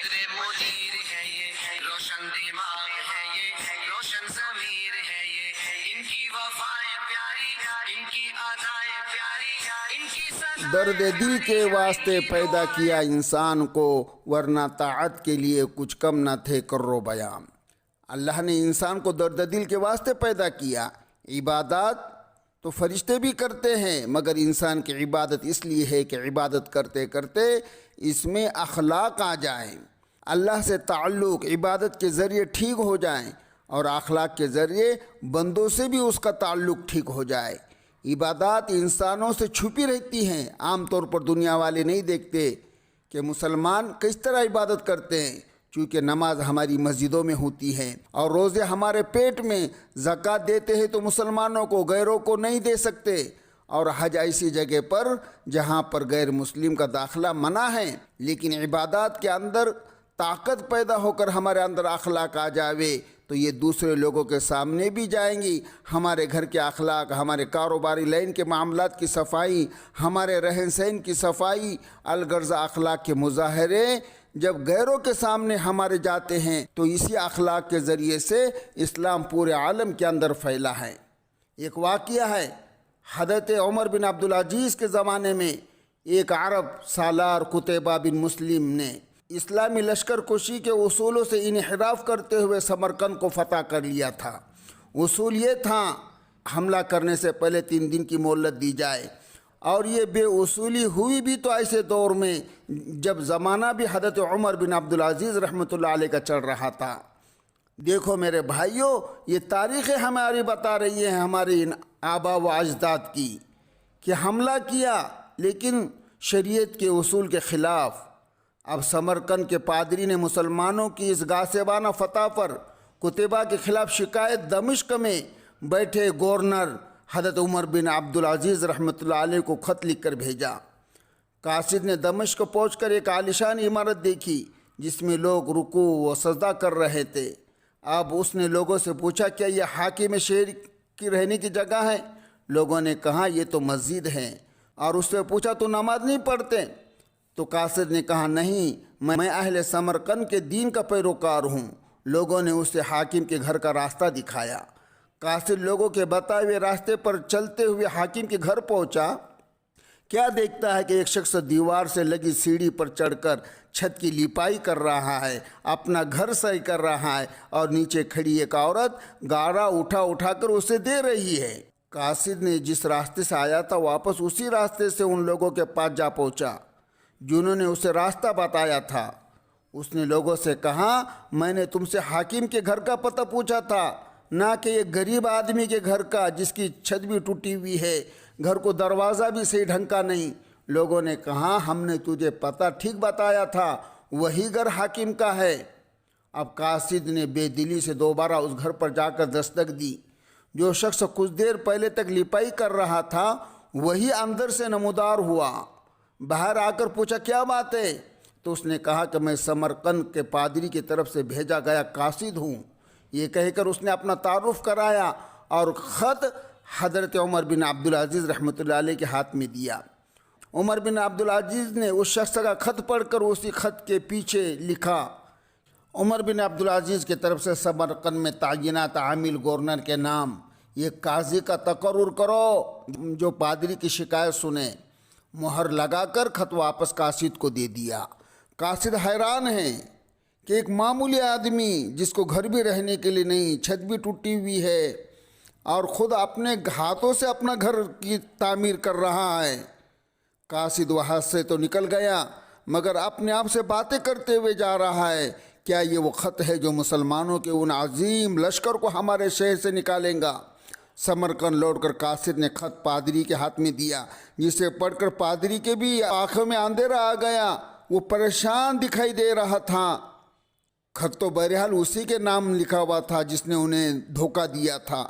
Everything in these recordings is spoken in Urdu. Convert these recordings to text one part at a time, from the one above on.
فکر منیر ہے یہ، روشن دماغ ہے یہ، روشن ضمیر ہے یہ، ان کی وفائیں پیاری، ان کی ادائیں پیاری، ان کی سزائیں درد دل کے واسطے پیدا کیا انسان کو، ورنہ طاعت کے لیے کچھ کم نہ تھے کرو بیان۔ اللہ نے انسان کو درد دل کے واسطے پیدا کیا۔ عبادات تو فرشتے بھی کرتے ہیں، مگر انسان کی عبادت اس لیے ہے کہ عبادت کرتے کرتے اس میں اخلاق آ جائیں، اللہ سے تعلق عبادت کے ذریعے ٹھیک ہو جائیں، اور اخلاق کے ذریعے بندوں سے بھی اس کا تعلق ٹھیک ہو جائے۔ عبادات انسانوں سے چھپی رہتی ہیں، عام طور پر دنیا والے نہیں دیکھتے کہ مسلمان کس طرح عبادت کرتے ہیں، چونکہ نماز ہماری مسجدوں میں ہوتی ہے اور روزے ہمارے پیٹ میں، زکوٰۃ دیتے ہیں تو مسلمانوں کو، غیروں کو نہیں دے سکتے، اور حج ایسی جگہ پر جہاں پر غیر مسلم کا داخلہ منع ہے، لیکن عبادات کے اندر طاقت پیدا ہو کر ہمارے اندر اخلاق آ جاوے تو یہ دوسرے لوگوں کے سامنے بھی جائیں گی۔ ہمارے گھر کے اخلاق، ہمارے کاروباری لائن کے معاملات کی صفائی، ہمارے رہن سہن کی صفائی، الغرض اخلاق کے مظاہرے جب غیروں کے سامنے ہمارے جاتے ہیں تو اسی اخلاق کے ذریعے سے اسلام پورے عالم کے اندر پھیلا ہے۔ ایک واقعہ ہے، حضرت عمر بن عبدالعزیز کے زمانے میں ایک عرب سالار قتیبہ بن مسلم نے اسلامی لشکر کشی کے اصولوں سے انحراف کرتے ہوئے سمرقند کو فتح کر لیا تھا۔ اصول یہ تھا حملہ کرنے سے پہلے 3 دن کی مہلت دی جائے، اور یہ بے اصولی ہوئی بھی تو ایسے دور میں جب زمانہ بھی حضرت عمر بن عبدالعزیز رحمۃ اللہ علیہ کا چل رہا تھا۔ دیکھو میرے بھائیوں، یہ تاریخ ہماری بتا رہی ہے ہماری ان آبا و اجداد کی، کہ حملہ کیا لیکن شریعت کے اصول کے خلاف۔ اب سمرقند کے پادری نے مسلمانوں کی اس غاصبانہ فتح پر قتیبہ کے خلاف شکایت دمشق میں بیٹھے گورنر حضرت عمر بن عبدالعزیز رحمۃ اللہ علیہ کو خط لکھ کر بھیجا۔ قاصد نے دمشق پہنچ کر ایک عالیشان عمارت دیکھی جس میں لوگ رکوع و سجدہ کر رہے تھے۔ اب اس نے لوگوں سے پوچھا، کیا یہ حاکم شہر کی رہنے کی جگہ ہے؟ لوگوں نے کہا یہ تو مسجد ہے، اور اس سے پوچھا تو نماز نہیں پڑھتے؟ تو قاصد نے کہا نہیں، میں اہل سمرقند کے دین کا پیروکار ہوں۔ لوگوں نے اسے حاکم کے گھر کا راستہ دکھایا۔ قاصد لوگوں کے بتائے ہوئے راستے پر چلتے ہوئے حاکم کے گھر پہنچا۔ کیا دیکھتا ہے کہ ایک شخص دیوار سے لگی سیڑھی پر چڑھ کر چھت کی لیپائی کر رہا ہے، اپنا گھر صحیح کر رہا ہے، اور نیچے کھڑی ایک عورت گارا اٹھا کر اسے دے رہی ہے۔ قاصد نے جس راستے سے آیا تھا واپس اسی راستے سے ان لوگوں کے پاس جا پہنچا جنہوں نے اسے راستہ بتایا تھا۔ اس نے لوگوں سے کہا، میں نے تم سے حاکم کے گھر کا پتہ پوچھا تھا، نہ کہ ایک غریب آدمی کے گھر کا جس کی چھت بھی ٹوٹی ہوئی ہے، گھر کو دروازہ بھی صحیح ڈھنگ کا نہیں۔ لوگوں نے کہا، ہم نے تجھے پتہ ٹھیک بتایا تھا، وہی گھر حاکم کا ہے۔ اب قاصد نے بے دلی سے دوبارہ اس گھر پر جا کر دستک دی۔ جو شخص کچھ دیر پہلے تک لیپائی کر رہا تھا وہی اندر سے نمودار ہوا۔ باہر آ کر پوچھا، کیا بات ہے؟ تو اس نے کہا کہ میں سمرقند کے پادری کی طرف سے بھیجا گیا قاصد ہوں۔ یہ کہہ کر اس نے اپنا تعارف کرایا اور خط حضرت عمر بن عبدالعزیز رحمۃ اللہ علیہ کے ہاتھ میں دیا۔ عمر بن عبدالعزیز نے اس شخص کا خط پڑھ کر اسی خط کے پیچھے لکھا، عمر بن عبدالعزیز کی طرف سے سمرقند میں تعینات عامل گورنر کے نام، یہ قاضی کا تقرر کرو جو پادری کی شکایت سنے۔ مہر لگا کر خط واپس قاصد کو دے دیا۔ قاصد حیران ہے کہ ایک معمولی آدمی جس کو گھر بھی رہنے کے لیے نہیں، چھت بھی ٹوٹی ہوئی ہے، اور خود اپنے ہاتھوں سے اپنا گھر کی تعمیر کر رہا ہے۔ قاصد وہاں سے تو نکل گیا مگر اپنے آپ سے باتیں کرتے ہوئے جا رہا ہے، کیا یہ وہ خط ہے جو مسلمانوں کے ان عظیم لشکر کو ہمارے شہر سے نکالیں گا؟ سمرقند لوٹ کر قاصد نے خط پادری کے ہاتھ میں دیا، جسے پڑھ کر پادری کے بھی آنکھوں میں اندھیرا آ گیا، وہ پریشان دکھائی دے رہا تھا۔ خط تو بہرحال اسی کے نام لکھا ہوا تھا جس نے انہیں دھوکہ دیا تھا۔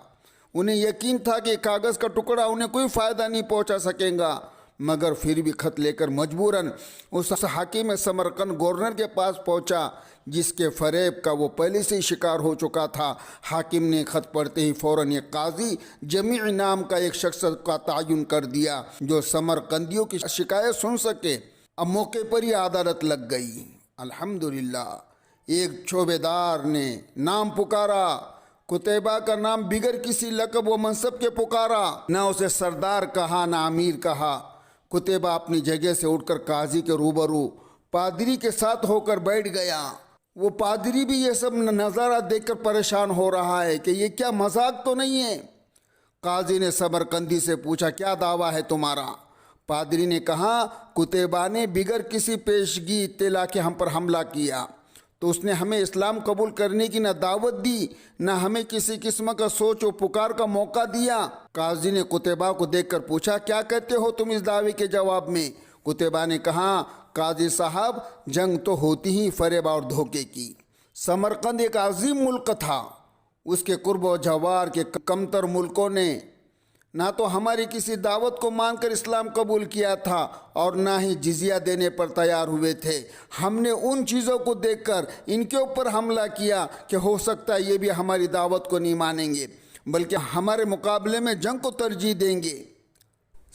انہیں یقین تھا کہ کاغذ کا ٹکڑا انہیں کوئی فائدہ نہیں پہنچا سکے گا، مگر پھر بھی خط لے کر مجبوراً اس حاکم سمرقند گورنر کے پاس پہنچا جس کے فریب کا وہ پہلے سے ہی شکار ہو چکا تھا۔ حاکم نے خط پڑھتے ہی فوراً ایک قاضی جمیع نام کا ایک شخص کا تعین کر دیا جو سمرقندیوں کی شکایت سن سکے۔ اب موقع پر ہی عدالت لگ گئی۔ الحمدللہ ایک شعبیدار نے نام پکارا، قتیبہ کا نام بغیر کسی لقب و منصب کے پکارا، نہ اسے سردار کہا نہ امیر کہا۔ قتیبہ اپنی جگہ سے اٹھ کر قاضی کے روبرو پادری کے ساتھ ہو کر بیٹھ گیا۔ وہ پادری بھی یہ سب نظارہ دیکھ کر پریشان ہو رہا ہے کہ یہ کیا مذاق تو نہیں ہے۔ قاضی نے سمرقندی سے پوچھا، کیا دعویٰ ہے تمہارا؟ پادری نے کہا، قتیبہ نے بغیر کسی پیشگی اطلاع کے ہم پر حملہ کیا، تو اس نے ہمیں اسلام قبول کرنے کی نہ دعوت دی نہ ہمیں کسی قسم کا سوچ و پکار کا موقع دیا۔ قاضی نے قتیبہ کو دیکھ کر پوچھا، کیا کہتے ہو تم اس دعوے کے جواب میں؟ قتیبہ نے کہا، قاضی صاحب، جنگ تو ہوتی ہی فریب اور دھوکے کی۔ سمرقند ایک عظیم ملک تھا، اس کے قرب و جوار کے کمتر ملکوں نے نہ تو ہماری کسی دعوت کو مان کر اسلام قبول کیا تھا اور نہ ہی جزیہ دینے پر تیار ہوئے تھے۔ ہم نے ان چیزوں کو دیکھ کر ان کے اوپر حملہ کیا کہ ہو سکتا ہے یہ بھی ہماری دعوت کو نہیں مانیں گے، بلکہ ہمارے مقابلے میں جنگ کو ترجیح دیں گے۔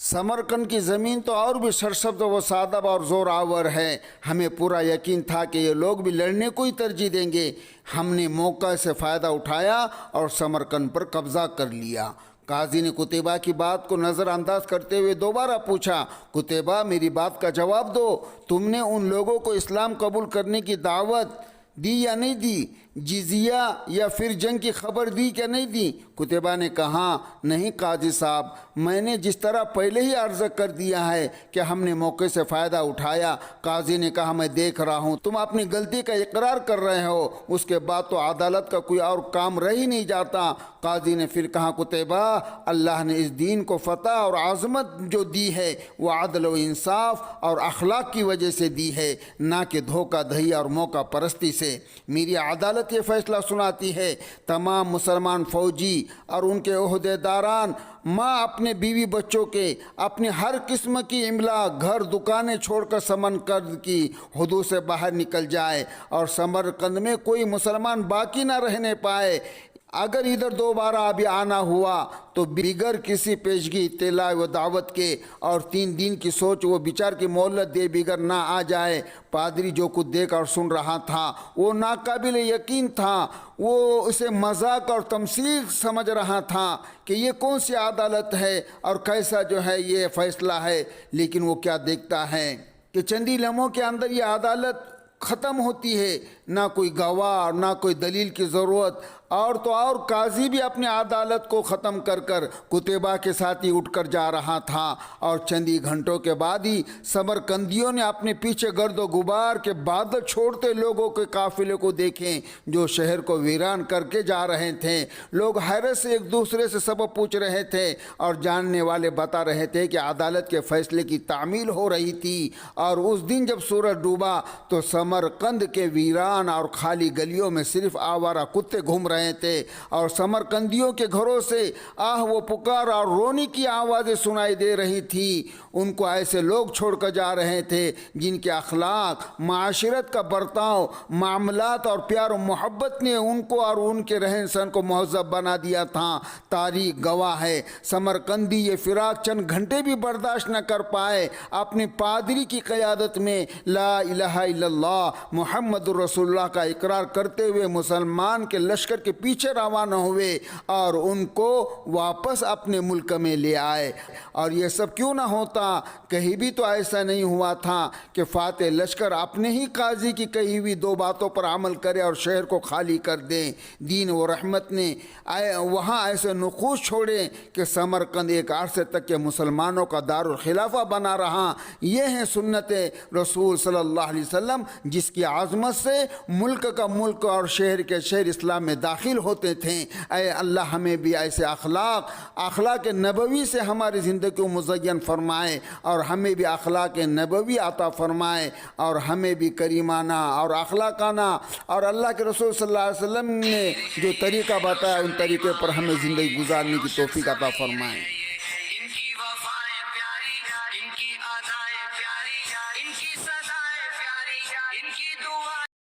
سمرقند کی زمین تو اور بھی سرسبز و ساداب اور زور آور ہے۔ ہمیں پورا یقین تھا کہ یہ لوگ بھی لڑنے کو ہی ترجیح دیں گے۔ ہم نے موقع سے فائدہ اٹھایا اور سمرقند پر قبضہ کر لیا۔ قاضی نے قتیبہ کی بات کو نظر انداز کرتے ہوئے دوبارہ پوچھا، قتیبہ، میری بات کا جواب دو، تم نے ان لوگوں کو اسلام قبول کرنے کی دعوت دی یا نہیں دی؟ جزیہ یا پھر جنگ کی خبر دی کہ نہیں دی؟ قتیبہ نے کہا، نہیں قاضی صاحب، میں نے جس طرح پہلے ہی عرض کر دیا ہے کہ ہم نے موقع سے فائدہ اٹھایا۔ قاضی نے کہا، میں دیکھ رہا ہوں تم اپنی غلطی کا اقرار کر رہے ہو، اس کے بعد تو عدالت کا کوئی اور کام رہ ہی نہیں جاتا۔ قاضی نے پھر کہا، قتیبہ، اللہ نے اس دین کو فتح اور عظمت جو دی ہے وہ عدل و انصاف اور اخلاق کی وجہ سے دی ہے، نہ کہ دھوکہ دہی اور موقع پرستی سے۔ میری عدالت یہ فیصلہ سناتی ہے، تمام مسلمان فوجی اور ان کے عہدیداران، ماں اپنے بیوی بچوں کے، اپنی ہر قسم کی املاک، گھر دکانیں چھوڑ کر سمرقند کی حدود سے باہر نکل جائے اور سمرقند میں کوئی مسلمان باقی نہ رہنے پائے۔ اگر ادھر دوبارہ ابھی آنا ہوا تو بغیر کسی پیشگی اطلاع و دعوت کے اور 3 دن کی سوچ و بچار کی مہلت دے بغیر نہ آ جائے۔ پادری جو کچھ دیکھ اور سن رہا تھا وہ ناقابل یقین تھا، وہ اسے مذاق اور تمثیل سمجھ رہا تھا کہ یہ کون سی عدالت ہے اور کیسا جو ہے یہ فیصلہ ہے، لیکن وہ کیا دیکھتا ہے کہ چندی لمحوں کے اندر یہ عدالت ختم ہوتی ہے، نہ کوئی گواہ نہ کوئی دلیل کی ضرورت، اور تو اور قاضی بھی اپنی عدالت کو ختم کر کر قتیبہ کے ساتھ ہی اٹھ کر جا رہا تھا، اور چند ہی گھنٹوں کے بعد ہی سمرقندیوں نے اپنے پیچھے گرد و غبار کے بادل چھوڑتے لوگوں کے قافلے کو دیکھیں جو شہر کو ویران کر کے جا رہے تھے۔ لوگ حیرت سے ایک دوسرے سے سبب پوچھ رہے تھے اور جاننے والے بتا رہے تھے کہ عدالت کے فیصلے کی تعمیل ہو رہی تھی، اور اس دن جب سورج ڈوبا تو سمرقند کے ویران اور خالی گلیوں میں صرف آوارہ کتے گھوم رہے تھے، اور سمرقندیوں کے گھروں سے آہ و پکار اور رونے کی آوازیں سنائی دے رہی تھی۔ ان کو ایسے لوگ چھوڑ کر جا رہے تھے جن کے اخلاق، معاشرت کا برتاؤ، معاملات اور پیار و محبت نے ان کو اور ان کے رہن سہن کو مہذب بنا دیا تھا۔ تاریخ گواہ ہے، سمرقندی یہ فراق چند گھنٹے بھی برداشت نہ کر پائے۔ اپنے پادری کی قیادت میں لا الہ الا اللہ محمد الرسول اللہ کا اقرار کرتے ہوئے مسلمان کے لشکر کے پیچھے روانہ ہوئے اور ان کو واپس اپنے ملک میں لے آئے۔ اور یہ سب کیوں نہ ہوتا، کہیں بھی تو ایسا نہیں ہوا تھا کہ فاتح لشکر اپنے ہی قاضی کی کہی ہوئی 2 باتوں پر عمل کرے اور شہر کو خالی کر دیں۔ دین و رحمت نے وہاں ایسے نقوش چھوڑے کہ سمرقند ایک عرصے تک کے مسلمانوں کا دارالخلافہ بنا رہا۔ یہ ہیں سنت رسول صلی اللہ علیہ وسلم، جس کی عظمت سے ملک کا ملک اور شہر کے شہر اسلام میں داخل ہوتے تھے۔ اے اللہ، ہمیں بھی ایسے اخلاق نبوی سے ہماری زندگی کو مزین فرمائے، اور ہمیں بھی اخلاق نبوی عطا فرمائے، اور ہمیں بھی کریمانہ اور اخلاقانہ اور اللہ کے رسول صلی اللہ علیہ وسلم نے جو طریقہ بتایا ان طریقے پر ہمیں زندگی گزارنے کی توفیق عطا فرمائے۔